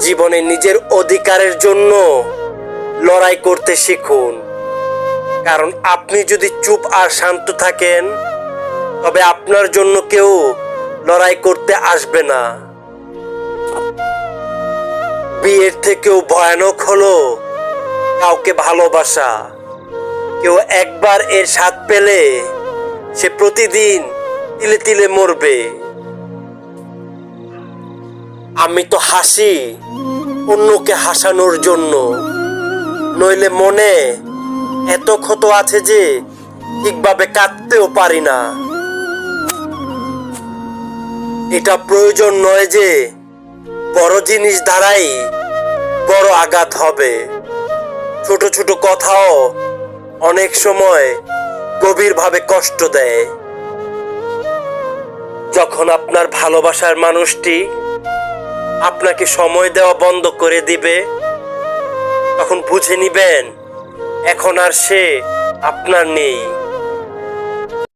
জীবনে নিজের অধিকারের জন্য লড়াই করতে শিখুন, কারণ আপনি যদি চুপ আর শান্ত থাকেন তবে আপনার জন্য কেউ লড়াই করতে আসবে না। বিয়ের থেকেও ভয়ানক হলো কাউকে ভালোবাসা। কেউ একবার এর স্বাদ পেলে সে প্রতিদিন তিলে তিলে মরবে। আমি তো হাসি অন্যকে হাসানোর জন্য, নইলে মনে এত ক্ষত আছে যে ঠিকভাবে কাঁদতেও পারি না। এটা প্রয়োজন নয় যে বড় জিনিস দ্বারাই বড় আঘাত হবে। ছোট ছোট কথাও অনেক সময় গভীরভাবে কষ্ট দেয়। যখন আপনার ভালোবাসার মানুষটি আপনাকে সময় দেওয়া বন্ধ করে দিবে, তখন বুঝে নিবেন এখন আর সে আপনার নেই।